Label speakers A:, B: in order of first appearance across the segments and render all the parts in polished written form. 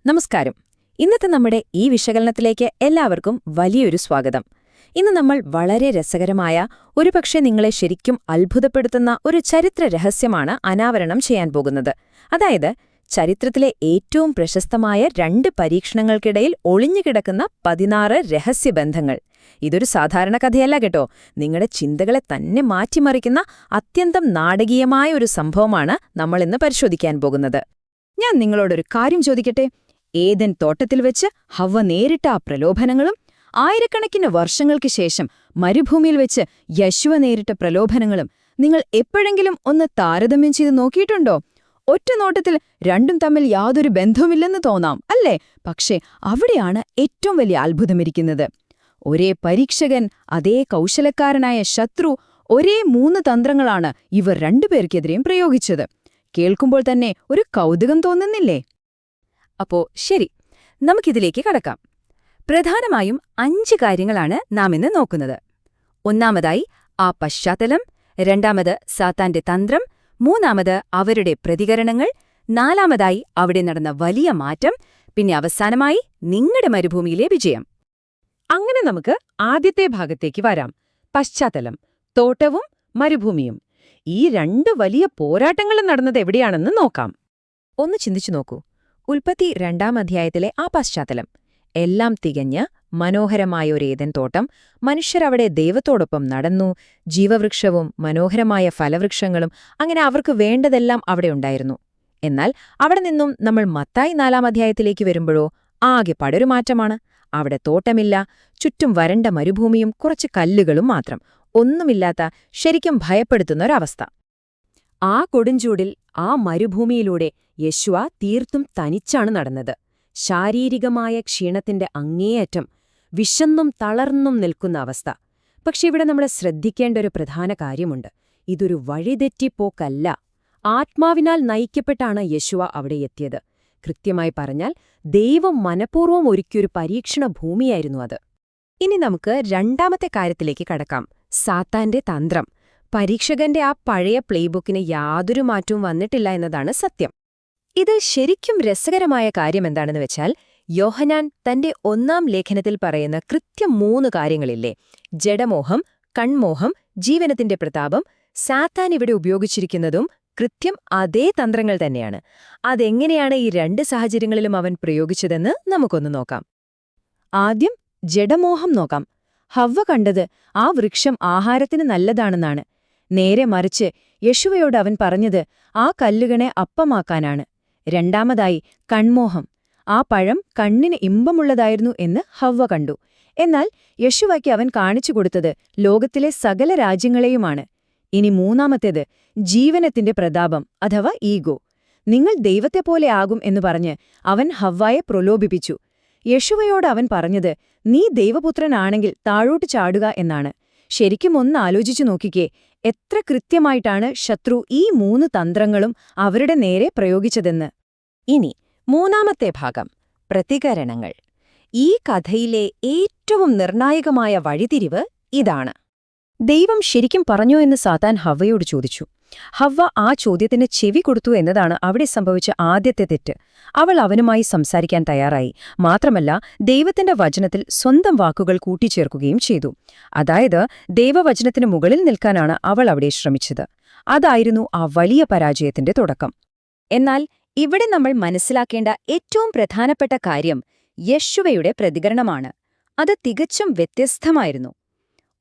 A: നമസ്കാരം. ഇന്നത്തെ നമ്മുടെ ഈ വിശകലനത്തിലേക്ക് എല്ലാവർക്കും വലിയൊരു സ്വാഗതം. ഇന്ന് നമ്മൾ വളരെ രസകരമായ, ഒരുപക്ഷെ നിങ്ങളെ ശരിക്കും അത്ഭുതപ്പെടുത്തുന്ന ഒരു ചരിത്ര രഹസ്യമാണ് അനാവരണം ചെയ്യാൻ പോകുന്നത്. അതായത്, ചരിത്രത്തിലെ ഏറ്റവും പ്രശസ്തമായ 2 പരീക്ഷണങ്ങൾക്കിടയിൽ ഒളിഞ്ഞുകിടക്കുന്ന 16 രഹസ്യബന്ധങ്ങൾ. ഇതൊരു സാധാരണ കഥയല്ല കേട്ടോ. നിങ്ങളുടെ ചിന്തകളെ തന്നെ മാറ്റിമറിക്കുന്ന അത്യന്തം നാടകീയമായ ഒരു സംഭവമാണ് നമ്മളിന്ന് പരിശോധിക്കാൻ പോകുന്നത്. ഞാൻ നിങ്ങളോടൊരു കാര്യം ചോദിക്കട്ടെ. ഏദൻ തോട്ടത്തിൽ വെച്ച് ഹവ്വ നേരിട്ട ആ പ്രലോഭനങ്ങളും ആയിരക്കണക്കിന് വർഷങ്ങൾക്ക് ശേഷം മരുഭൂമിയിൽ വെച്ച് യശുവ നേരിട്ട പ്രലോഭനങ്ങളും നിങ്ങൾ എപ്പോഴെങ്കിലും ഒന്ന് താരതമ്യം ചെയ്ത് നോക്കിയിട്ടുണ്ടോ? ഒറ്റ നോട്ടത്തിൽ രണ്ടും തമ്മിൽ യാതൊരു ബന്ധവുമില്ലെന്ന് തോന്നാം, അല്ലേ? പക്ഷേ അവിടെയാണ് ഏറ്റവും വലിയ അത്ഭുതമിരിക്കുന്നത്. ഒരേ പരീക്ഷകൻ, അതേ കൗശലക്കാരനായ ശത്രു, ഒരേ 3 തന്ത്രങ്ങളാണ് ഇവർ രണ്ടുപേർക്കെതിരെയും പ്രയോഗിച്ചത്. കേൾക്കുമ്പോൾ തന്നെ ഒരു കൗതുകം തോന്നുന്നില്ലേ?
B: അപ്പോ ശരി, നമുക്കിതിലേക്ക് കടക്കാം. പ്രധാനമായും 5 കാര്യങ്ങളാണ് നാം ഇന്ന് നോക്കുന്നത്. ഒന്നാമതായി ആ പശ്ചാത്തലം, രണ്ടാമത് സാത്താന്റെ തന്ത്രം, മൂന്നാമത് അവരുടെ പ്രതികരണങ്ങൾ, നാലാമതായി അവിടെ നടന്ന വലിയ മാറ്റം, പിന്നെ അവസാനമായി നിങ്ങളുടെ മരുഭൂമിയിലെ വിജയം.
A: അങ്ങനെ നമുക്ക് ആദ്യത്തെ ഭാഗത്തേക്ക് വരാം. പശ്ചാത്തലം, തോട്ടവും മരുഭൂമിയും. ഈ 2 വലിയ പോരാട്ടങ്ങളും നടന്നത് എവിടെയാണെന്ന് നോക്കാം. ഒന്ന് ചിന്തിച്ചു നോക്കൂ. ഉൽപ്പത്തി 2-ാം അധ്യായത്തിലെ ആ പശ്ചാത്തലം. എല്ലാം തികഞ്ഞ് മനോഹരമായ ഒരു ഏദൻ തോട്ടം. മനുഷ്യരവിടെ ദൈവത്തോടൊപ്പം നടന്നു. ജീവവൃക്ഷവും മനോഹരമായ ഫലവൃക്ഷങ്ങളും, അങ്ങനെ അവർക്ക് വേണ്ടതെല്ലാം അവിടെ ഉണ്ടായിരുന്നു. എന്നാൽ അവിടെ നിന്നും നമ്മൾ മത്തായി 4-ാം അധ്യായത്തിലേക്ക് വരുമ്പോഴോ ആകെ പടൊരു മാറ്റമാണ്. അവിടെ തോട്ടമില്ല, ചുറ്റും വരണ്ട മരുഭൂമിയും കുറച്ച് കല്ലുകളും മാത്രം. ഒന്നുമില്ലാത്ത, ശരിക്കും ഭയപ്പെടുത്തുന്നൊരവസ്ഥ.
B: ആ കൊടുംചൂടിൽ, ആ മരുഭൂമിയിലൂടെ യശുവ തീർത്തും തനിച്ചാണ് നടന്നത്. ശാരീരികമായ ക്ഷീണത്തിന്റെ അങ്ങേയറ്റം, വിശന്നും തളർന്നും നിൽക്കുന്ന അവസ്ഥ. പക്ഷെ ഇവിടെ നമ്മൾ ശ്രദ്ധിക്കേണ്ട ഒരു പ്രധാന കാര്യമുണ്ട്. ഇതൊരു വഴിതെറ്റിപ്പോക്കല്ല. ആത്മാവിനാൽ നയിക്കപ്പെട്ടാണ് യശുവ അവിടെ എത്തിയത്. കൃത്യമായി പറഞ്ഞാൽ, ദൈവം മനഃപൂർവ്വം ഒരുക്കിയൊരു പരീക്ഷണ ഭൂമിയായിരുന്നു അത്.
A: ഇനി നമുക്ക് 2-ാമത്തെ കാര്യത്തിലേക്ക് കടക്കാം. സാത്താന്റെ തന്ത്രം. പരീക്ഷകന്റെ ആ പഴയ പ്ലേബുക്കിന് യാതൊരു മാറ്റവും വന്നിട്ടില്ല എന്നതാണ് സത്യം. ഇത് ശരിക്കും രസകരമായ കാര്യമെന്താണെന്ന് വെച്ചാൽ, യോഹന്നാൻ തന്റെ 1-ാം ലേഖനത്തിൽ പറയുന്ന കൃത്യം 3 കാര്യങ്ങളില്ലേ? ജഡമോഹം, കൺമോഹം, ജീവനത്തിന്റെ പ്രതാപം. സാത്താൻ ഇവിടെ ഉപയോഗിച്ചിരിക്കുന്നതും കൃത്യം അതേ തന്ത്രങ്ങൾ തന്നെയാണ്. അതെങ്ങനെയാണ് ഈ 2 സാഹചര്യങ്ങളിലും അവൻ പ്രയോഗിച്ചതെന്ന് നമുക്കൊന്ന് നോക്കാം. ആദ്യം ജഡമോഹം നോക്കാം. ഹവ്വ കണ്ടത് ആ വൃക്ഷം ആഹാരത്തിന് നല്ലതാണെന്നാണ്. നേരെ മറിച്ച് യശുവയോട് അവൻ പറഞ്ഞത് ആ കല്ലുകളെ അപ്പമാക്കാനാണ്. രണ്ടാമതായി കൺമോഹം. ആ പഴം കണ്ണിന് ഇമ്പമുള്ളതായിരുന്നു എന്ന് ഹവ്വ കണ്ടു. എന്നാൽ യശുവയ്ക്ക് അവൻ കാണിച്ചു കൊടുത്തത് ലോകത്തിലെ സകല രാജ്യങ്ങളെയുമാണ്. ഇനി മൂന്നാമത്തേത് ജീവനത്തിന്റെ പ്രതാപം, അഥവാ ഈഗോ. നിങ്ങൾ ദൈവത്തെപ്പോലെ ആകും എന്നു പറഞ്ഞ് അവൻ ഹവ്വായെ പ്രലോഭിപ്പിച്ചു. യശുവയോട് അവൻ പറഞ്ഞത്, നീ ദൈവപുത്രനാണെങ്കിൽ താഴോട്ട് ചാടുക എന്നാണ്. ശരിക്കും ഒന്ന് ആലോചിച്ചു നോക്കിക്കേ, എത്ര കൃത്യമായിട്ടാണ് ശത്രു ഈ 3 തന്ത്രങ്ങളും അവരുടെ നേരെ പ്രയോഗിച്ചതെന്ന്. ഇനി 3-ാമത്തെ ഭാഗം, പ്രതികരണങ്ങൾ. ഈ കഥയിലെ ഏറ്റവും നിർണായകമായ വഴിതിരിവ് ഇതാണ്. ദൈവം ശരിക്കും പറഞ്ഞോ എന്ന് സാത്താൻ ഹവ്വയോട് ചോദിച്ചു. ഹവ്വ ആ ചോദ്യത്തിന് ചെവി കൊടുത്തു എന്നതാണ് അവിടെ സംഭവിച്ച ആദ്യത്തെ തെറ്റ്. അവൾ അവനുമായി സംസാരിക്കാൻ തയ്യാറായി. മാത്രമല്ല, ദൈവത്തിന്റെ വചനത്തിൽ സ്വന്തം വാക്കുകൾ കൂട്ടിച്ചേർക്കുകയും ചെയ്തു. അതായത്, ദൈവവചനത്തിന് മുകളിൽ നിൽക്കാനാണ് അവൾ അവിടെ ശ്രമിച്ചത്. അതായിരുന്നു ആ വലിയ പരാജയത്തിന്റെ തുടക്കം.
B: എന്നാൽ ഇവിടെ നമ്മൾ മനസ്സിലാക്കേണ്ട ഏറ്റവും പ്രധാനപ്പെട്ട കാര്യം യശുവയുടെ പ്രതികരണമാണ്. അത് തികച്ചും വ്യത്യസ്തമായിരുന്നു.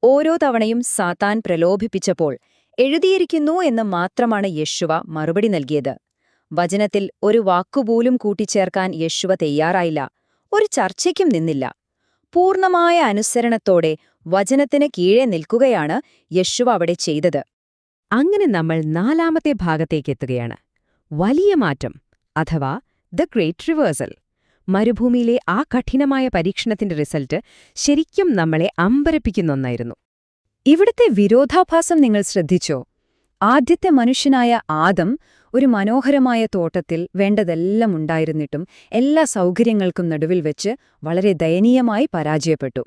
B: ഓരോ തവണയും സാത്താൻ പ്രലോഭിപ്പിച്ചപ്പോൾ എഴുതിയിരിക്കുന്നു എന്ന് മാത്രമാണ് യശുവ മറുപടി നൽകിയത്. വചനത്തിൽ ഒരു വാക്കുപോലും കൂട്ടിച്ചേർക്കാൻ യശുവ തയ്യാറായില്ല. ഒരു ചർച്ചയ്ക്കും നിന്നില്ല. പൂർണ്ണമായ അനുസരണത്തോടെ വചനത്തിന് കീഴെ നിൽക്കുകയാണ് യശുവ അവിടെ ചെയ്തത്.
A: അങ്ങനെ നമ്മൾ 4-ാമത്തെ ഭാഗത്തേക്കെത്തുകയാണ്. വലിയ മാറ്റം, അഥവാ ദ ഗ്രേറ്റ് റിവേഴ്സൽ. മരുഭൂമിയിലെ ആ കഠിനമായ പരീക്ഷണത്തിന്റെ റിസൾട്ട് ശരിക്കും നമ്മളെ അമ്പരപ്പിക്കുന്ന ഒന്നായിരുന്നു. ഇവിടുത്തെ വിരോധാഭാസം നിങ്ങൾ ശ്രദ്ധിച്ചോ? ആദ്യത്തെ മനുഷ്യനായ ആദം ഒരു മനോഹരമായ തോട്ടത്തിൽ വേണ്ടതെല്ലാം ഉണ്ടായിരുന്നിട്ടും എല്ലാ സൗകര്യങ്ങൾക്കും നടുവിൽ വെച്ച് വളരെ ദയനീയമായി പരാജയപ്പെട്ടു.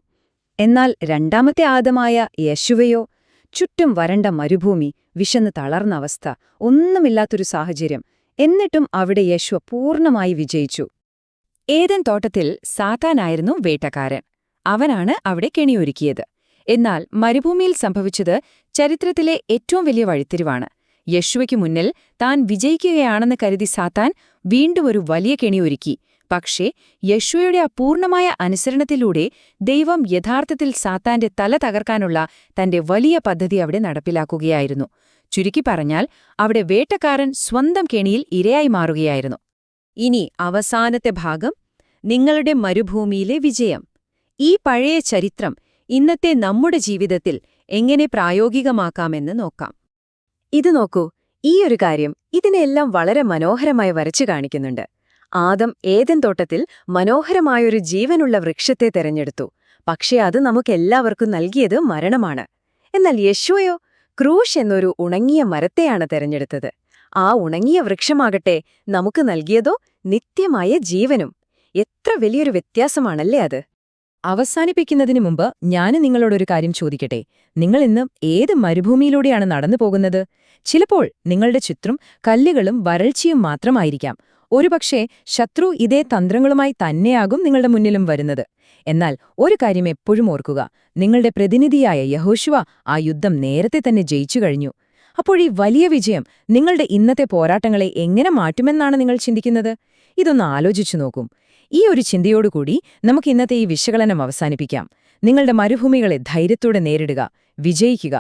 A: എന്നാൽ 2-ാമത്തെ ആദമായ യശുവയോ, ചുറ്റും വരണ്ട മരുഭൂമി, വിശന്ന് തളർന്ന അവസ്ഥ, ഒന്നുമില്ലാത്തൊരു സാഹചര്യം, എന്നിട്ടും അവിടെ യശുവ പൂർണ്ണമായി വിജയിച്ചു.
B: ഏദൻ തോട്ടത്തിൽ സാത്താനായിരുന്നു വേട്ടക്കാരൻ. അവനാണ് അവിടെ കെണിയൊരുക്കിയത്. എന്നാൽ മരുഭൂമിയിൽ സംഭവിച്ചത് ചരിത്രത്തിലെ ഏറ്റവും വലിയ വഴിത്തിരിവാണ്. യശുവയ്ക്കു മുന്നിൽ താൻ വിജയിക്കുകയാണെന്ന് കരുതി സാത്താൻ വീണ്ടും ഒരു വലിയ കെണിയൊരുക്കി. പക്ഷേ യശുവയുടെ അപൂർണമായ അനുസരണത്തിലൂടെ ദൈവം യഥാർത്ഥത്തിൽ സാത്താന്റെ തല തകർക്കാനുള്ള തന്റെ വലിയ പദ്ധതി അവിടെ നടപ്പിലാക്കുകയായിരുന്നു. ചുരുക്കി പറഞ്ഞാൽ അവിടെ വേട്ടക്കാരൻ സ്വന്തം കെണിയിൽ ഇരയായി മാറുകയായിരുന്നു.
A: ഇനി അവസാനത്തെ ഭാഗം, നിങ്ങളുടെ മരുഭൂമിയിലെ വിജയം. ഈ പഴയ ചരിത്രം ഇന്നത്തെ നമ്മുടെ ജീവിതത്തിൽ എങ്ങനെ പ്രായോഗികമാക്കാമെന്ന് നോക്കാം. ഇത് നോക്കൂ, ഈയൊരു കാര്യം ഇതിനെല്ലാം വളരെ മനോഹരമായി വരച്ചു കാണിക്കുന്നുണ്ട്. ആദം ഏദൻ തോട്ടത്തിൽ മനോഹരമായൊരു ജീവനുള്ള വൃക്ഷത്തെ തെരഞ്ഞെടുത്തു. പക്ഷേ അത് നമുക്കെല്ലാവർക്കും നൽകിയത് മരണമാണ്. എന്നാൽ യശുവയോ ക്രൂശ് എന്നൊരു ഉണങ്ങിയ മരത്തെയാണ് തെരഞ്ഞെടുത്തത്. ആ ഉണങ്ങിയ വൃക്ഷമാകട്ടെ നമുക്ക് നൽകിയതോ നിത്യമായ ജീവനും. എത്ര വലിയൊരു വ്യത്യാസമാണല്ലേ അത്!
B: അവസാനിപ്പിക്കുന്നതിനു മുമ്പ് ഞാൻ നിങ്ങളോടൊരു കാര്യം ചോദിക്കട്ടെ. നിങ്ങൾ ഇന്ന് ഏത് മരുഭൂമിയിലൂടെയാണ് നടന്നു പോകുന്നത്? ചിലപ്പോൾ നിങ്ങളുടെ ചുറ്റും കല്ലുകളും വരൾച്ചയും മാത്രമായിരിക്കാം. ഒരുപക്ഷേ ശത്രു ഇതേ തന്ത്രങ്ങളുമായി തന്നെയാകും നിങ്ങളുടെ മുന്നിലും വരുന്നത്. എന്നാൽ ഒരു കാര്യം എപ്പോഴും ഓർക്കുക, നിങ്ങളുടെ പ്രതിനിധിയായ യഹോശുവ ആ യുദ്ധം നേരത്തെ തന്നെ ജയിച്ചു കഴിഞ്ഞു. അപ്പോഴീ വലിയ വിജയം നിങ്ങളുടെ ഇന്നത്തെ പോരാട്ടങ്ങളെ എങ്ങനെ മാറ്റുമെന്നാണ് നിങ്ങൾ ചിന്തിക്കുന്നത്? ഇതൊന്ന് ആലോചിച്ചു നോക്കും. ഈ ഒരു ചിന്തയോടുകൂടി നമുക്ക് ഇന്നത്തെ ഈ വിശകലനം അവസാനിപ്പിക്കാം. നിങ്ങളുടെ മരുഭൂമികളെ ധൈര്യത്തോടെ നേരിടുക, വിജയിക്കുക.